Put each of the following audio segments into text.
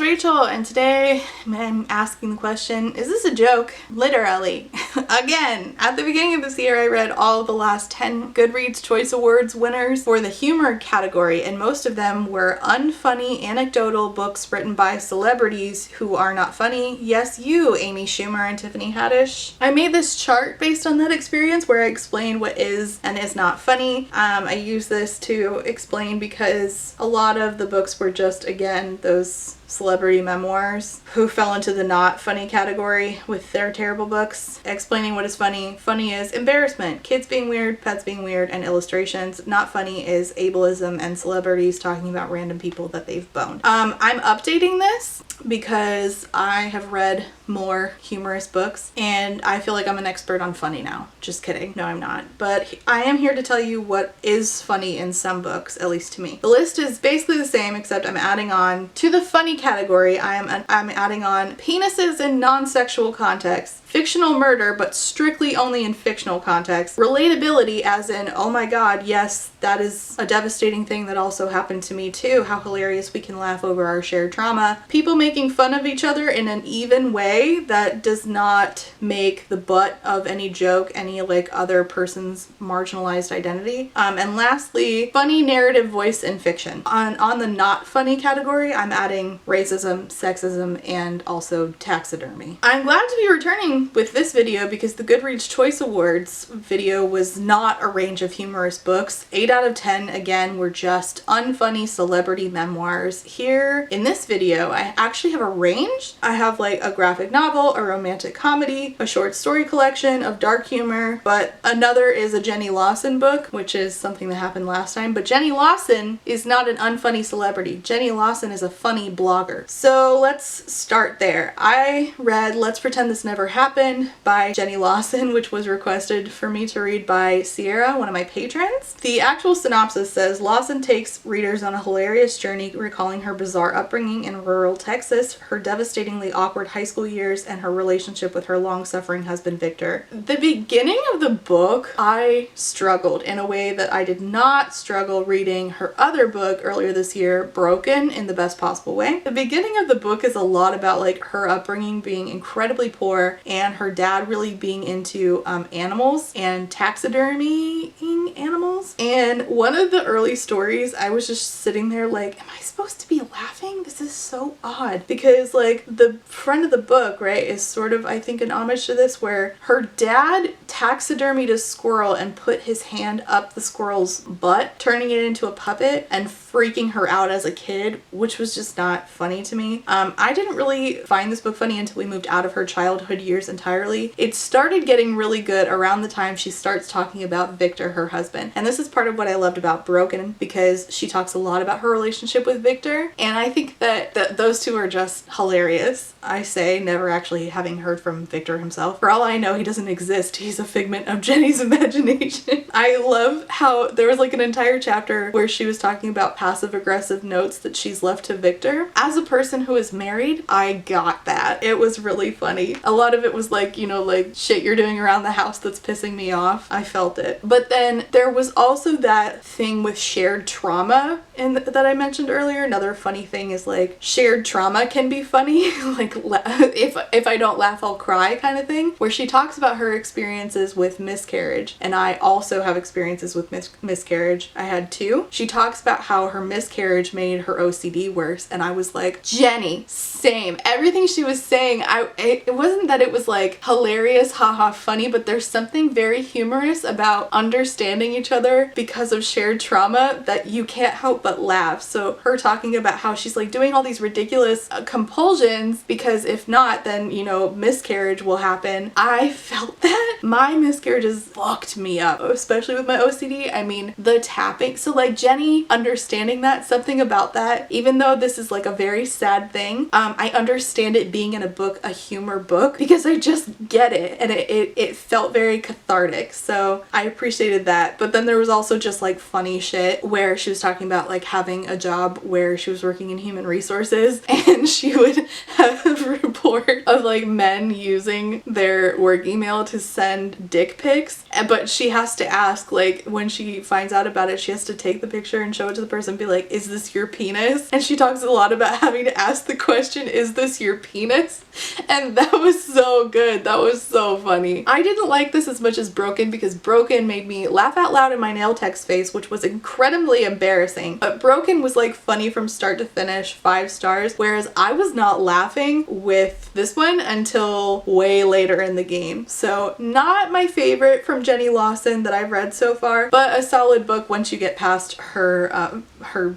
Rachel, and today I'm asking the question, is this a joke? Literally. Again, at the beginning of this year I read all of the last 10 Goodreads Choice Awards winners for the humor category, and most of them were unfunny, anecdotal books written by celebrities who are not funny. Yes, you, Amy Schumer and Tiffany Haddish. I made this chart based on that experience where I explained what is and is not funny. I use this to explain because a lot of the books were just, again, those celebrity memoirs who fell into the not funny category with their terrible books. Explaining what is funny. Funny is embarrassment, kids being weird, pets being weird, and illustrations. Not funny is ableism and celebrities talking about random people that they've boned. I'm updating this because I have read more humorous books and I feel like I'm an expert on funny now. Just kidding. No, I'm not. But I am here to tell you what is funny in some books, at least to me. The list is basically the same, except I'm adding on to the funny category. I'm adding on penises in non-sexual contexts, fictional murder, but strictly only in fictional context, relatability as in, oh my god, yes, that is a devastating thing that also happened to me too, how hilarious we can laugh over our shared trauma, people making fun of each other in an even way that does not make the butt of any joke any like other person's marginalized identity, and lastly, funny narrative voice in fiction. On the not funny category, I'm adding racism, sexism, and also taxidermy. I'm glad to be returning with this video because the Goodreads Choice Awards video was not a range of humorous books. 8 out of 10 again were just unfunny celebrity memoirs. Here in this video I actually have a range. I have like a graphic novel, a romantic comedy, a short story collection of dark humor, but another is a Jenny Lawson book, which is something that happened last time. But Jenny Lawson is not an unfunny celebrity. Jenny Lawson is a funny blogger. So let's start there. I read Let's Pretend This Never Happened by Jenny Lawson, which was requested for me to read by Sierra, one of my patrons. The actual synopsis says, Lawson takes readers on a hilarious journey recalling her bizarre upbringing in rural Texas, her devastatingly awkward high school years, and her relationship with her long-suffering husband Victor. The beginning of the book, I struggled in a way that I did not struggle reading her other book earlier this year, Broken, in the best possible way. The beginning of the book is a lot about like her upbringing being incredibly poor and her dad really being into animals and taxidermying animals. And one of the early stories, I was just sitting there like, am I supposed to be laughing? This is so odd, because like the front of the book, right, is sort of, I think, an homage to this, where her dad taxidermied a squirrel and put his hand up the squirrel's butt, turning it into a puppet and freaking her out as a kid, which was just not funny to me. I didn't really find this book funny until we moved out of her childhood years entirely. It started getting really good around the time she starts talking about Victor, her husband. And this is part of what I loved about Broken, because she talks a lot about her relationship with Victor, and I think that those two are just hilarious. I say, never actually having heard from Victor himself. For all I know, he doesn't exist. He's a figment of Jenny's imagination. I love how there was like an entire chapter where she was talking about passive-aggressive notes that she's left to Victor. As a person who is married, I got that. It was really funny. A lot of it was like, you know, like shit you're doing around the house that's pissing me off. I felt it. But then there was also that thing with shared trauma that I mentioned earlier. Another funny thing is like shared trauma can be funny. Like if I don't laugh I'll cry kind of thing, where she talks about her experiences with miscarriage, and I also have experiences with miscarriage. I had 2. She talks about how her miscarriage made her OCD worse, and I was like, Jenny, same. Everything she was saying, it wasn't that it was like hilarious, haha, funny, but there's something very humorous about understanding each other because of shared trauma that you can't help but laugh. So her talking about how she's like doing all these ridiculous compulsions because if not, then, you know, miscarriage will happen. I felt that. My miscarriages fucked me up, especially with my OCD. I mean, the tapping. So like Jenny understanding that, something about that, even though this is like a very sad thing, I understand it being in a book, a humor book, because I just get it, and it felt very cathartic. So I appreciated that. But then there was also just like funny shit where she was talking about like having a job where she was working in human resources, and and she would have a report of like men using their work email to send dick pics, but she has to ask, like, when she finds out about it, she has to take the picture and show it to the person and be like, is this your penis? And she talks a lot about having to ask the question, is this your penis? And that was so good. That was so funny. I didn't like this as much as Broken because Broken made me laugh out loud in my nail tech's face, which was incredibly embarrassing. But Broken was like funny from start to finish, 5 stars, whereas I was not laughing with this one until way later in the game. So not my favorite from Jenny Lawson that I've read so far, but a solid book once you get past her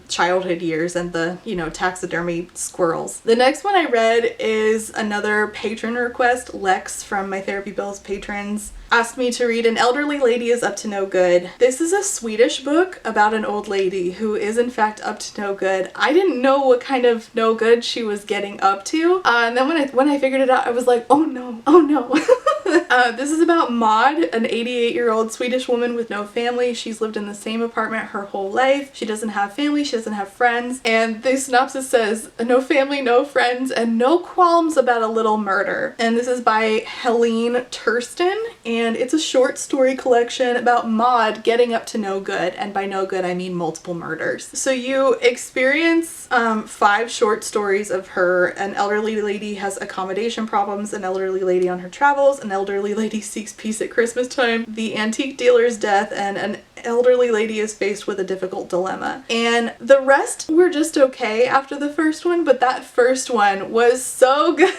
childhood years and the, you know, taxidermy squirrels. The next one I read is another patron request. Lex from My Therapy Bills patrons asked me to read An Elderly Lady is Up to No Good. This is a Swedish book about an old lady who is in fact up to no good. I didn't know what kind of no good she was getting up to. And then when I figured it out, I was like, oh no, oh no. This is about Maud, an 88-year-old Swedish woman with no family. She's lived in the same apartment her whole life. She doesn't have family, she doesn't have friends. And the synopsis says, no family, no friends, and no qualms about a little murder. And this is by Helene Tursten, and it's a short story collection about Maud getting up to no good. And by no good, I mean multiple murders. So you experience 5 short stories of her. An elderly lady has accommodation problems, an elderly lady on her travels, an elderly lady seeks peace at Christmas time, the antique dealer's death, and an elderly lady is faced with a difficult dilemma. And the rest were just okay after the first one, but that first one was so good.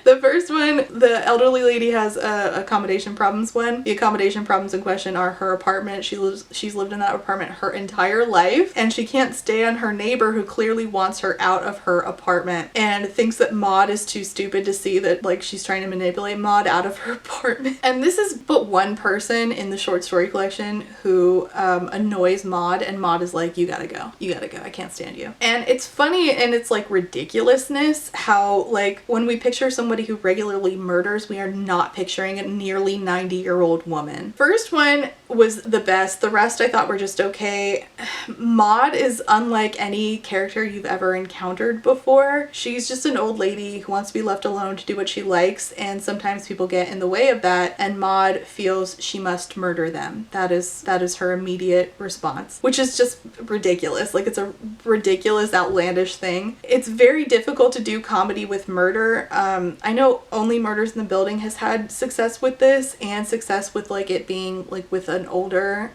The first one, the elderly lady has accommodation problems one. The accommodation problems in question are her apartment. She's lived in that apartment her entire life, and she can't stand her neighbor who clearly wants her out of her apartment and thinks that Maud is too stupid to see that, like, she's trying to manipulate Maud out of her apartment. And this is but one person in the short story collection who annoys Maud, and Maud is like, you gotta go, I can't stand you. And it's funny, and it's like ridiculousness how, like, when we picture somebody who regularly murders, we are not picturing a nearly 90-year-old woman. First one was the best. The rest I thought were just okay. Maud is unlike any character you've ever encountered before. She's just an old lady who wants to be left alone to do what she likes, and sometimes people get in the way of that, and Maud feels she must murder them. That is her immediate response, which is just ridiculous. Like, it's a ridiculous, outlandish thing. It's very difficult to do comedy with murder. I know Only Murders in the Building has had success with this, and success with, like, it being like with an older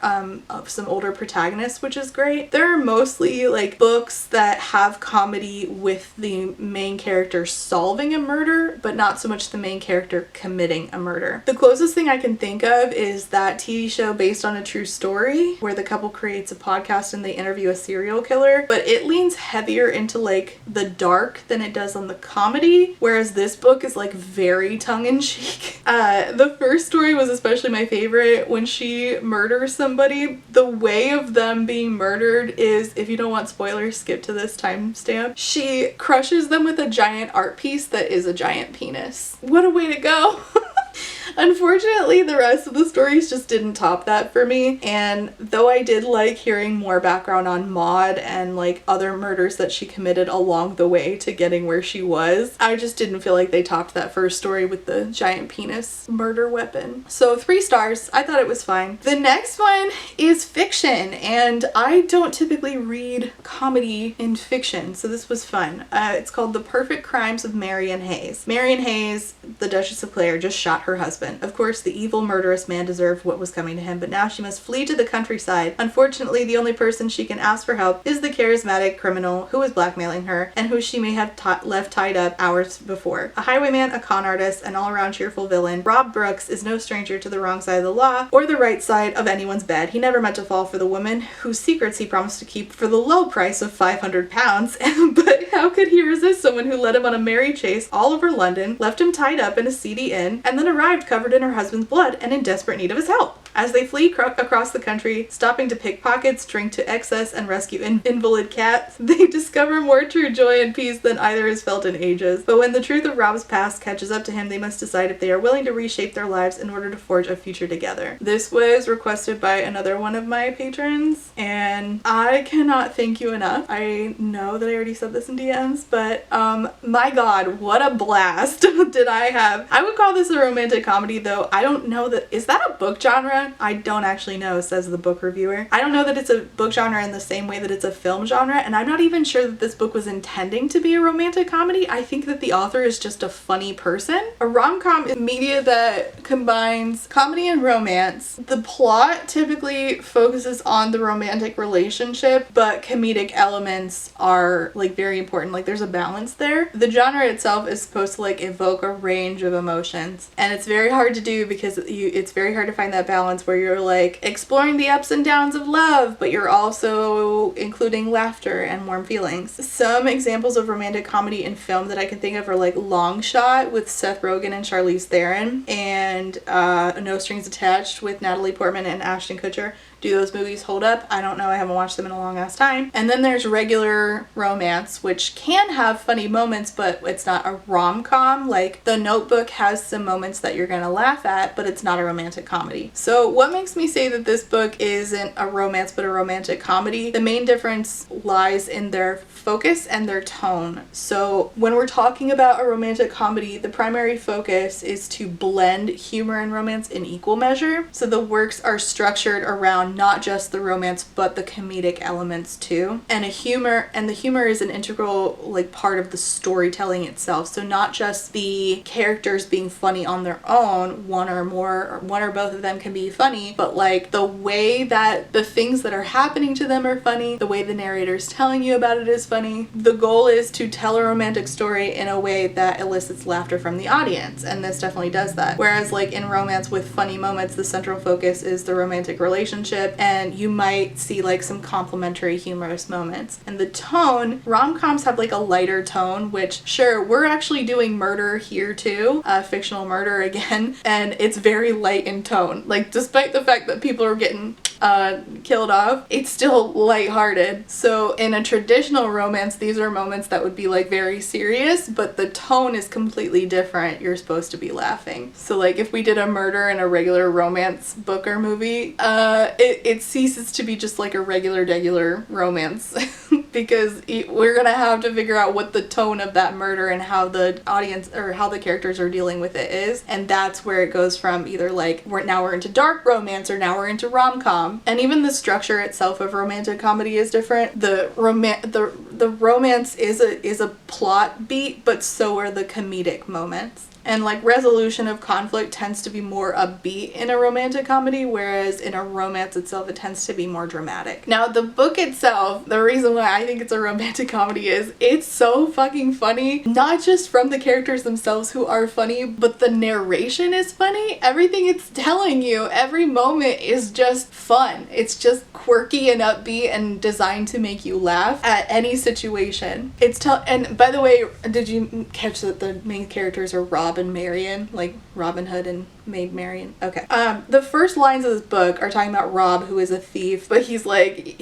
some older protagonists, which is great. There are mostly like books that have comedy with the main character solving a murder, but not so much the main character committing a murder. The closest thing I can think of is that TV show based on a true story where the couple creates a podcast and they interview a serial killer, but it leans heavier into like the dark than it does on the comedy, whereas this book is like very tongue-in-cheek. The first story was especially my favorite. When she murders somebody, the way of them being murdered is, if you don't want spoilers, skip to this timestamp. She crushes them with a giant art piece that is a giant penis. What a way to go. Unfortunately, the rest of the stories just didn't top that for me, and though I did like hearing more background on Maud and like other murders that she committed along the way to getting where she was, I just didn't feel like they topped that first story with the giant penis murder weapon. So 3 stars. I thought it was fine. The next one is fiction, and I don't typically read comedy in fiction, so this was fun. It's called The Perfect Crimes of Marion Hayes. Marion Hayes, the Duchess of Clare, just shot her husband. Of course, the evil, murderous man deserved what was coming to him, but now she must flee to the countryside. Unfortunately, the only person she can ask for help is the charismatic criminal who is blackmailing her and who she may have left tied up hours before. A highwayman, a con artist, an all-around cheerful villain, Rob Brooks is no stranger to the wrong side of the law or the right side of anyone's bed. He never meant to fall for the woman whose secrets he promised to keep for the low price of £500, but how could he resist someone who led him on a merry chase all over London, left him tied up in a seedy inn, and then arrived covered in her husband's blood and in desperate need of his help? As they flee across the country, stopping to pickpockets, drink to excess, and rescue invalid cats, they discover more true joy and peace than either has felt in ages. But when the truth of Rob's past catches up to him, they must decide if they are willing to reshape their lives in order to forge a future together. This was requested by another one of my patrons, and I cannot thank you enough. I know that I already said this in DMs, but my god, what a blast did I have. I would call this a romantic comedy, though I don't know that, is that a book genre? I don't actually know, says the book reviewer. I don't know that it's a book genre in the same way that it's a film genre, and I'm not even sure that this book was intending to be a romantic comedy. I think that the author is just a funny person. A rom-com is media that combines comedy and romance. The plot typically focuses on the romantic relationship, but comedic elements are like very important. Like there's a balance there. The genre itself is supposed to like evoke a range of emotions, and it's very hard to do because it's very hard to find that balance where you're like exploring the ups and downs of love, but you're also including laughter and warm feelings. Some examples of romantic comedy in film that I can think of are like Long Shot with Seth Rogen and Charlize Theron, and No Strings Attached with Natalie Portman and Ashton Kutcher. Do those movies hold up? I don't know. I haven't watched them in a long ass time. And then there's regular romance, which can have funny moments, but it's not a rom-com. Like The Notebook has some moments that you're gonna laugh at, but it's not a romantic comedy. So what makes me say that this book isn't a romance but a romantic comedy? The main difference lies in their focus and their tone. So when we're talking about a romantic comedy, the primary focus is to blend humor and romance in equal measure. So the works are structured around not just the romance but the comedic elements too, and the humor is an integral like part of the storytelling itself. So not just the characters being funny on their own, one or both of them can be funny, but like the way that the things that are happening to them are funny, the way the narrator's telling you about it is funny. The goal is to tell a romantic story in a way that elicits laughter from the audience, and this definitely does that. Whereas like in romance with funny moments, the central focus is the romantic relationship, and you might see like some complimentary humorous moments. And the tone, rom-coms have like a lighter tone, which sure, we're actually doing murder here too, fictional murder again, and it's very light in tone. Like despite the fact that people are getting killed off, it's still lighthearted. So in a traditional romance, these are moments that would be like very serious, but the tone is completely different. You're supposed to be laughing. So like if we did a murder in a regular romance book or movie, it ceases to be just like a regular romance because we're gonna have to figure out what the tone of that murder and how the audience or how the characters are dealing with it is, and that's where it goes from either like we're into dark romance or now we're into rom-com. And even the structure itself of romantic comedy is different. The romance is a plot beat, but so are the comedic moments. And like resolution of conflict tends to be more upbeat in a romantic comedy, whereas in a romance itself it tends to be more dramatic. Now the book itself, the reason why I think it's a romantic comedy is it's so fucking funny, not just from the characters themselves who are funny, but the narration is funny. Everything it's telling you, every moment is just fun. It's just quirky and upbeat and designed to make you laugh at any situation. And by the way, did you catch that the main characters are Rob and Marion, like Robin Hood and Maid Marian? Okay. The first lines of this book are talking about Rob, who is a thief, but he's like,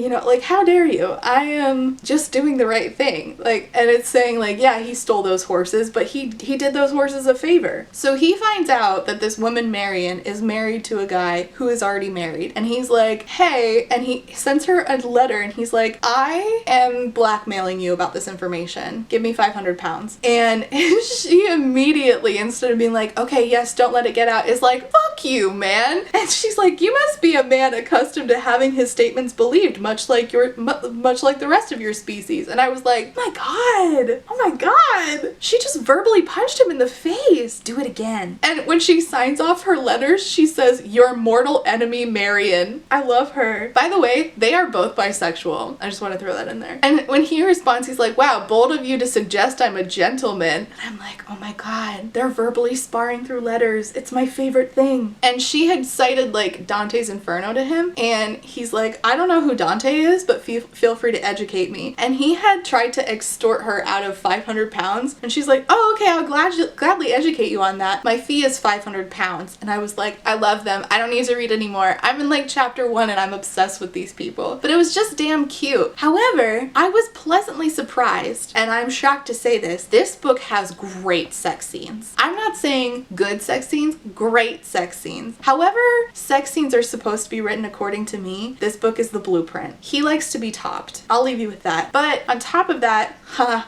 like, how dare you? I am just doing the right thing. Like, and it's saying like, yeah, he stole those horses, but he did those horses a favor. So he finds out that this woman Marion is married to a guy who is already married, and he's like, hey, and he sends her a letter, and he's like, I am blackmailing you about this information. Give me 500 pounds. And she immediately, instead of being like, okay, yes, don't let it get out, is like, fuck you, man. And she's like, you must be a man accustomed to having his statements believed, much like the rest of your species. And I was like, oh my god, she just verbally punched him in the face. Do it again. And when she signs off her letters, she says, your mortal enemy Marion. I love her. By the way, they are both bisexual. I just want to throw that in there. And when he responds, he's like, wow, bold of you to suggest I'm a gentleman. And I'm like, oh my god, they're verbally sparring through letters it's my favorite thing. And she had cited like Dante's Inferno to him, and he's like, I don't know who Dante is, but feel free to educate me. And he had tried to extort her out of 500 pounds, and she's like, oh, okay, I'll gladly educate you on that. My fee is 500 pounds. And I was like, I love them. I don't need to read anymore. I'm in like chapter 1 and I'm obsessed with these people. But it was just damn cute. However, I was pleasantly surprised, and I'm shocked to say this book has great sex scenes. I'm not saying good sex scenes, great sex scenes. However sex scenes are supposed to be written according to me, this book is the blueprint. He likes to be topped. I'll leave you with that. But on top of that,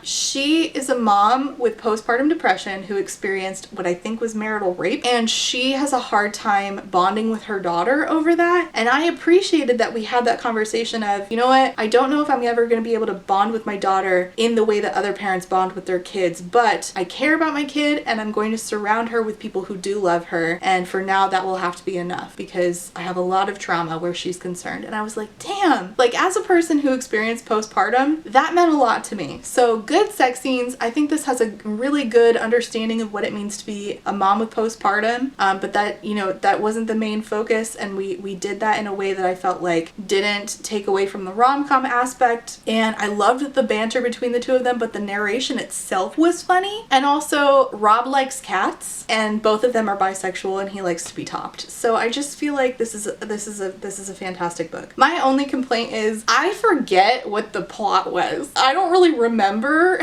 she is a mom with postpartum depression who experienced what I think was marital rape, and she has a hard time bonding with her daughter over that. And I appreciated that we had that conversation of, you know what, I don't know if I'm ever going to be able to bond with my daughter in the way that other parents bond with their kids, but I care about my kid and I'm going to surround her with people who do love her, and for now that will have to be enough because I have a lot of trauma where she's concerned. And I was like, damn, like as a person who experienced postpartum, that meant a lot to me. So good sex scenes. I think this has a really good understanding of what it means to be a mom with postpartum, but that, you know, that wasn't the main focus, and we did that in a way that I felt like didn't take away from the rom-com aspect. And I loved the banter between the two of them, but the narration itself was funny. And also Rob likes cats, and both of them are bisexual, and he likes to be topped. So I just feel like this is a fantastic book. My only complaint is I forget what the plot was. I don't really remember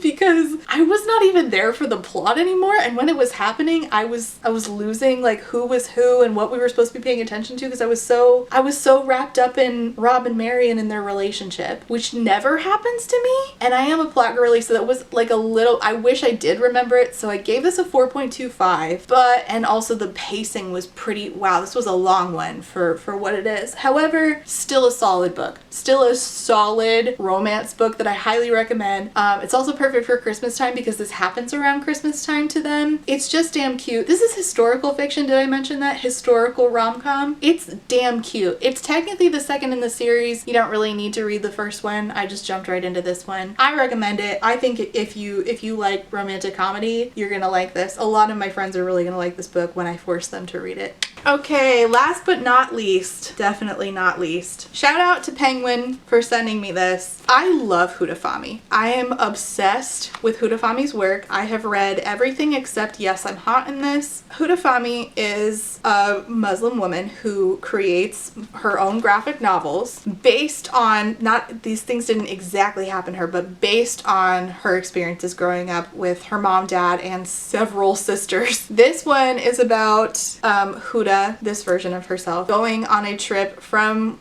because I was not even there for the plot anymore, and when it was happening I was losing like who was who and what we were supposed to be paying attention to, because I was so wrapped up in Rob and Marion and their relationship, which never happens to me. And I am a plot girly, so that was like a little, I wish I did remember it, so I gave this a 4.25. But, and also the pacing was pretty, wow, this was a long one for what it is. However, still a solid book. Still a solid romance book that I highly recommend. It's also perfect for Christmas time because this happens around Christmas time to them. It's just damn cute. This is historical fiction. Did I mention that? Historical rom-com. It's damn cute. It's technically the second in the series. You don't really need to read the first one. I just jumped right into this one. I recommend it. I think if you like romantic comedy, you're gonna like this. A lot of my friends are really gonna like this book when I force them to read it. Okay, last but not least, definitely not least, shout out to Penguin for sending me this. I love Huda Family. I am obsessed with Huda Family's work. I have read everything except Yes, I'm Hot in this. Huda Family is a Muslim woman who creates her own graphic novels based on, not, these things didn't exactly happen to her, but based on her experiences growing up with her mom, dad, and several sisters. This one is about Huda, this version of herself, going on a trip from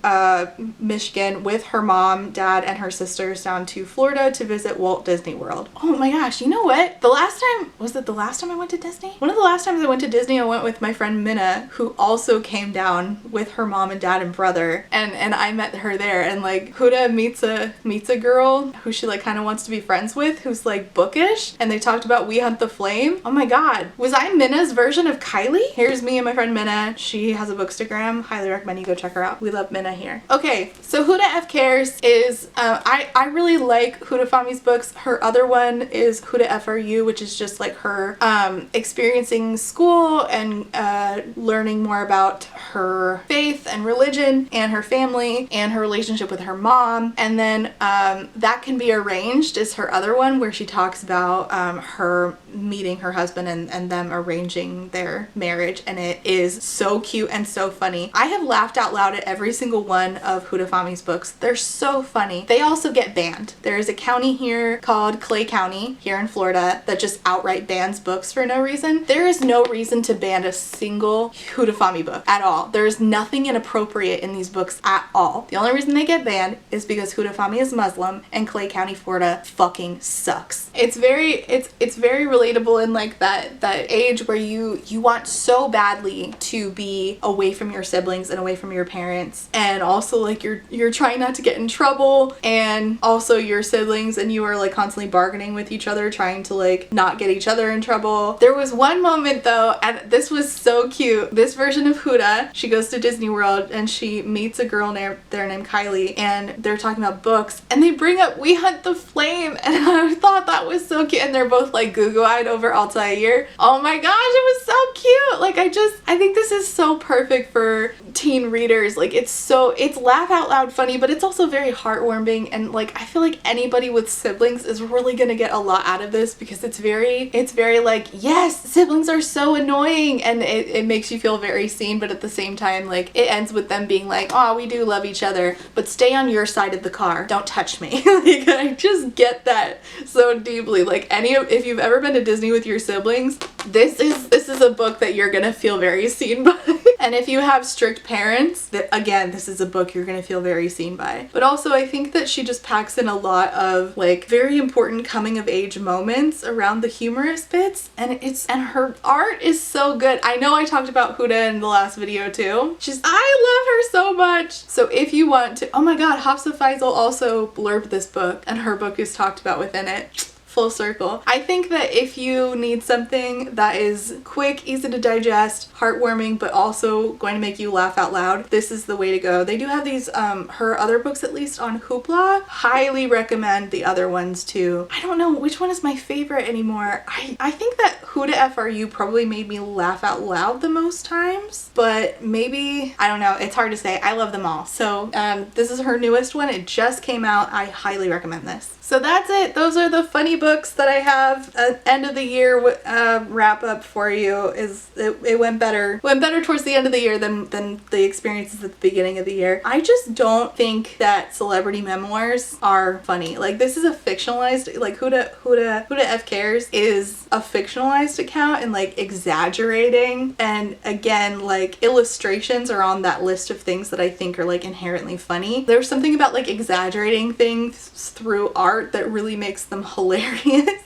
Michigan with her mom, dad, and her sisters down to Florida to visit Walt Disney World. Oh my gosh, you know what? The last time, was it the last time I went to Disney? One of the last times I went to Disney, I went with my friend Minna, who also came down with her mom and dad and brother, and I met her there, and like Huda meets a girl who she like kind of wants to be friends with, who's like bookish, and they talked about We Hunt the Flame. Oh my god, was I Minna's version of Kylie? Here's me and my friend Minna. She has a bookstagram. Highly recommend you go check her out. We love Minna here. Okay, so Huda F. Cares is, I really like Huda Family's books. Her other one is Huda FRU, which is just like her experiencing school and learning more about her faith and religion and her family and her relationship with her mom. And then That Can Be Arranged is her other one, where she talks about her meeting her husband and them arranging their marriage, and it is so cute and so funny. I have laughed out loud at every single one of Huda Family's books. They're so funny. They also get banned. There is a county here called Clay County here in Florida that just outright bans books for no reason. There is no reason to ban a single Huda Family book at all. There is nothing inappropriate in these books at all. The only reason they get banned is because Huda Family is Muslim and Clay County, Florida fucking sucks. It's very relatable in like that age where you want so badly to to be away from your siblings and away from your parents, and also like you're trying not to get in trouble, and also your siblings and you are like constantly bargaining with each other, trying to like not get each other in trouble. There was one moment though, and this was so cute. This version of Huda, she goes to Disney World and she meets a girl there named Kylie, and they're talking about books, and they bring up We Hunt the Flame, and I thought that was so cute, and they're both like goo-goo-eyed over Altair. Oh my gosh, it was so cute. Like I think this is so perfect for teen readers. Like it's laugh out loud funny, but it's also very heartwarming, and like I feel like anybody with siblings is really gonna get a lot out of this, because it's very like, yes, siblings are so annoying, and it makes you feel very seen, but at the same time like it ends with them being like, oh, we do love each other, but stay on your side of the car, don't touch me. Like I just get that so deeply. Like if you've ever been to Disney with your siblings, this is a book that you're gonna feel very seen by. And if you have strict parents, again, this is a book you're gonna feel very seen by. But also I think that she just packs in a lot of like very important coming of age moments around the humorous bits, and her art is so good. I know I talked about Huda in the last video too. I love her so much. So if you want to, oh my god, Hafsa Faisal also blurbed this book, and her book is talked about within it. Full circle. I think that if you need something that is quick, easy to digest, heartwarming, but also going to make you laugh out loud, this is the way to go. They do have these, her other books at least on Hoopla. Highly recommend the other ones too. I don't know which one is my favorite anymore. I think that Huda FRU probably made me laugh out loud the most times, but maybe, I don't know, it's hard to say. I love them all. So this is her newest one. It just came out. I highly recommend this. So that's it. Those are the funny books that I have. End of the year wrap up for you. It went better towards the end of the year than the experiences at the beginning of the year. I just don't think that celebrity memoirs are funny. Like this is a fictionalized, like Huda F Cares is a fictionalized account and like exaggerating, and again like illustrations are on that list of things that I think are like inherently funny. There's something about like exaggerating things through art that really makes them hilarious.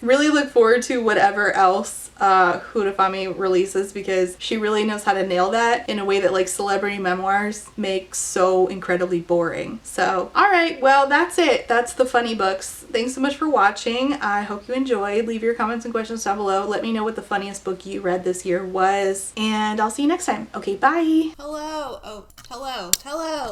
Really look forward to whatever else Huda Family releases, because she really knows how to nail that in a way that like celebrity memoirs make so incredibly boring. So alright, well that's it. That's the funny books. Thanks so much for watching. I hope you enjoyed. Leave your comments and questions down below. Let me know what the funniest book you read this year was, and I'll see you next time. Okay, bye. Hello.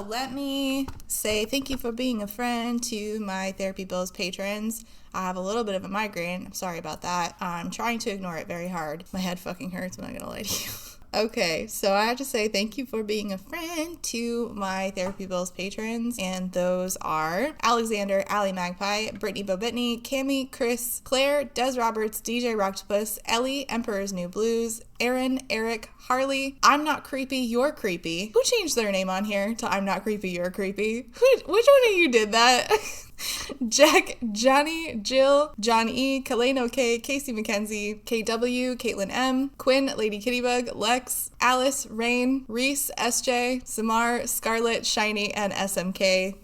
Let me say thank you for being a friend to my Therapy Bills patrons. I have a little bit of a migraine. I'm sorry about that. I'm trying to ignore it very hard. My head fucking hurts, I'm not gonna lie to you. Okay, so I have to say thank you for being a friend to my Therapy Bills patrons, and those are Alexander, Allie Magpie, Brittany Bobitney, Cami, Chris, Claire, Des Roberts, DJ Rocktopus, Ellie, Emperor's New Blues, Aaron, Eric, Harley, I'm Not Creepy, You're Creepy. Who changed their name on here to I'm Not Creepy, You're Creepy? Which one of you did that? Jack, Johnny, Jill, John E, Kaleno K, Casey McKenzie, KW, Caitlin M, Quinn, Lady Kittybug, Lex, Alice, Rain, Reese, SJ, Samar, Scarlett, Shiny, and SMK.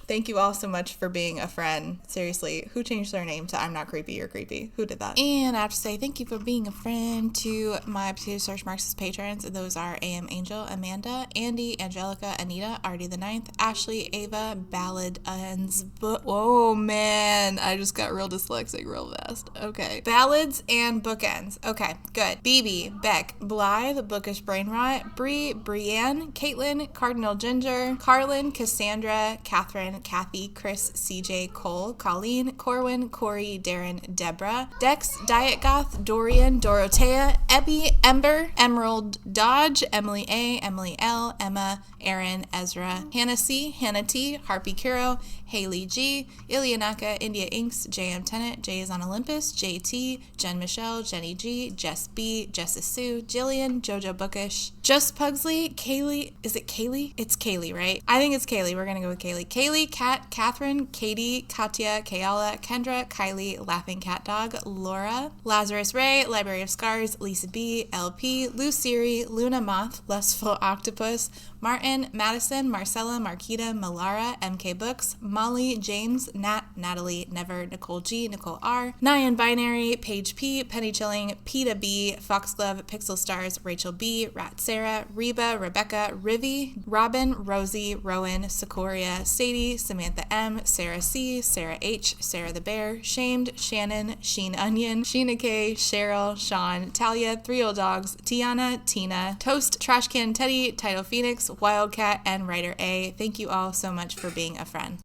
Thank you all so much for being a friend. Seriously, who changed their name to I'm Not Creepy, You're Creepy? Who did that? And I have to say thank you for being a friend to my Potato Search Marxist patrons. Those are AM Angel, Amanda, Andy, Angelica, Anita, Artie the Ninth, Ashley, Ava, Ballad Ends. Whoa, man. I just got real dyslexic real fast. Okay. Ballads and Bookends. Okay, good. BB, Beck, Blythe, Bookish Brain Rot, Bree, Brienne, Caitlin, Cardinal Ginger, Carlin, Cassandra, Catherine, Kathy, Chris, CJ, Cole, Colleen, Corwin, Corey, Darren, Deborah, Dex, Diet Goth, Dorian, Dorothea, Ebby, Ember, Emerald, Dodge, Emily A, Emily L, Emma, Aaron, Ezra, Hannah C, Hannah T, Harpy Kuro, Haley G, Ilianaka, India Inks, JM Tennant, Jay is on Olympus, JT, Jen Michelle, Jenny G, Jess B, Jessa Sue, Jillian, Jojo Bookish, Just Pugsley, Kaylee, is it Kaylee? It's Kaylee, right? I think it's Kaylee. We're gonna go with Kaylee. Kaylee, Kat, Catherine, Katie, Katya, Kayala, Kendra, Kylie, Laughing Cat Dog, Laura, Lazarus Ray, Library of Scars, Lisa B, LP, Luciri, Luna Moth, Lustful Octopus, Martin, Madison, Marcella, Marquita, Malara, MK Books, Molly, James, Nat, Natalie, Never, Nicole G, Nicole R, Nyan Binary, Paige P, Penny Chilling, Peta B, Foxglove, Pixel Stars, Rachel B, Rat Sarah, Reba, Rebecca, Rivi, Robin, Rosie, Rowan, Secoria, Sadie, Samantha M, Sarah C, Sarah H, Sarah the Bear, Shamed, Shannon, Sheen Onion, Sheena K, Cheryl, Sean, Talia, Three Old Dogs, Tiana, Tina, Toast, Trashcan Teddy, Title Phoenix, Wildcat, and Writer A. Thank you all so much for being a friend.